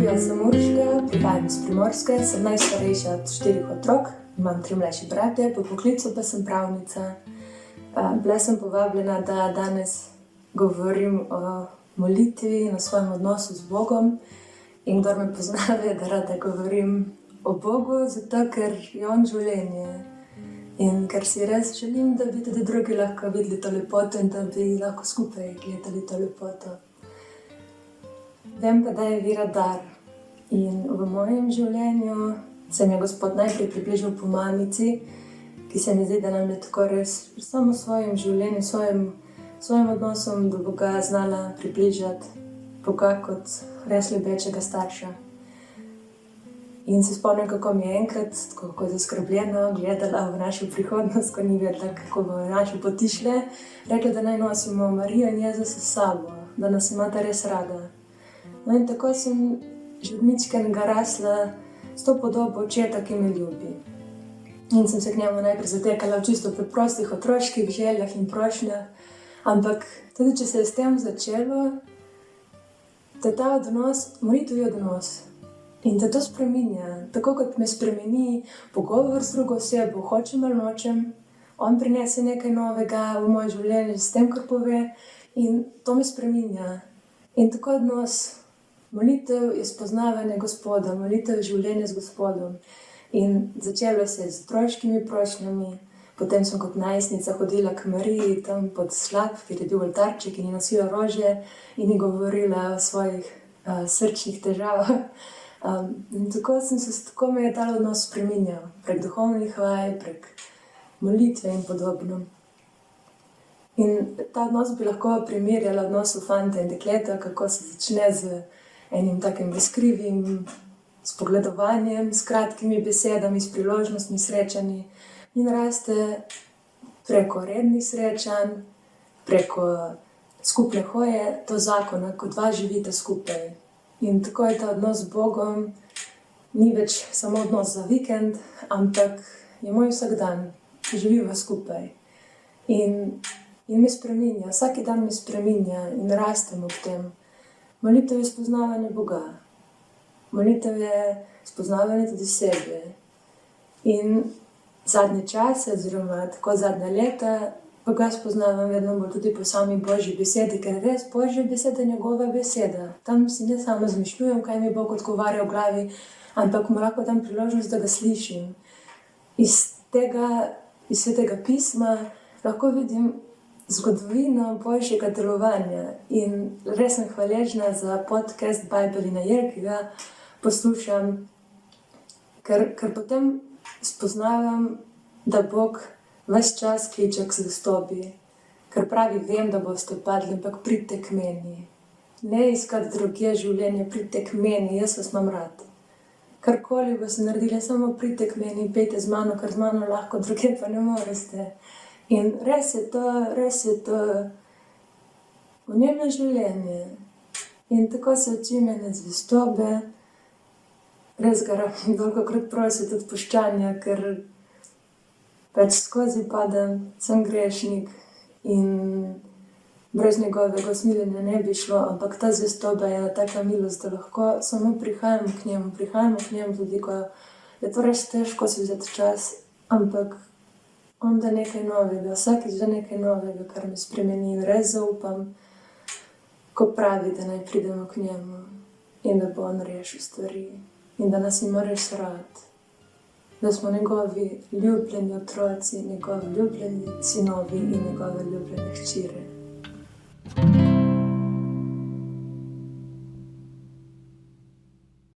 jaz sem Urška, prihajam iz Primorske, sem najstarejša od 4 otrok, imam 3 mlajše brate, po poklicu pa sem pravnica. Bila sem povabljena, da danes govorim o molitvi in o svojem odnosu z Bogom. In kdor me pozna, ve, da rada govorim o Bogu, zato ker je on življenje. In ker si res želim, da bi tudi drugi lahko videli to lepoto in da bi lahko skupaj gledali to lepoto. Vem pa, da je vera dar. In v mojem življenju se mi je Gospod najprej približal po mamici, ki se mi zdi, da nam je tako res samo v svojem življenju, svojim odnosom do Boga znala približati Boga kot res ljubečega starša. In se spomnim, kako mi je enkrat, tako zaskrbljeno gledala v našo prihodnost, ko ni vedela, kako bo naše poti šle, rekla, da naj nosimo Marijo in Jezusa s sabo, da nas imata res rada. No in tako sem že od mičkenega rasla s to podobo očeta, ki me ljubi. In sem se k njemu najprej zatekala v čisto preprostih otroških željah in prošnjah, ampak tudi če se je s tem začelo, da ta odnos, molitev je odnos. In da to spreminja, tako kot me spremeni pogovor z drugo osebo, hočem ali nočem, on prinese nekaj novega v moje življenje s tem, kar pove, in to me spreminja. In tako odnos, molitev je spoznavanje Gospoda, molitev je življenje z Gospodom. In začelo se je z otroškimi prošnjami, potem sem kot najstnica hodila k Mariji tam pod slap, kjer je bil oltarček in je nosila rože in je govorila o svojih srčnih težavah. In tako me je ta odnos spreminjal, prek duhovnih vaj, prek molitve in podobno. In ta odnos bi lahko primerjala odnosu fanta in dekleta, kako se začne z enim takim razkrivim spogledovanjem, s kratkimi besedami, s priložnostmi, srečanji in raste preko rednih srečanj, preko skupne hoje do zakona, ko dva živita skupaj. In tako je ta odnos z Bogom, ni več samo odnos za vikend, ampak je moj vsakdan, ki živiva skupaj. In me spreminja, vsak dan me spreminja in rastem ob tem. Molitev je spoznavanje Boga. Molitev je spoznavanje tudi sebe. In zadnje čase, oziroma tako zadnja leta, Boga spoznavam vedno bolj tudi po sami Božji besedi, ker res Božja beseda je njegova beseda. Tam si ne samo zmišljujem, kaj mi Bog odgovarja v glavi, ampak mu lahko dam priložnost, da ga slišim. Iz Svetega pisma lahko vidim zgodovino Božjega delovanja in res sem hvaležna za podcast Bible in a Year, ki ga poslušam, ker potem spoznavam, da Bog ves čas kliče k zvestobi, ker pravi, vem, da boste padli, ampak pridite k meni. Ne iskati drugje življenje, pridite k meni, jaz vas imam rad. Karkoli boste naredili, samo pridite k meni, pejte z mano, ker z mano lahko, drugje pa ne morete. In res je to v njem je življenje. In tako se učim ene zvestobe, res ga rabim dolgokrat prositi odpuščanja, ker pač skozi padam, sem grešnik in brez njegovega usmiljenja ne bi šlo, ampak ta zvestoba je taka milost, da lahko samo prihajam k njemu tudi, ko je to res težko si vzeti čas, ampak on da nekaj novega, vsakič da nekaj novega, kar me spremeni in res zaupam, ko pravi, da naj pridemo k njemu in da bo on rešil stvari in da nas ima res rad. Da smo njegovi ljubljeni otroci, njegovi ljubljeni sinovi in njegove ljubljene hčere.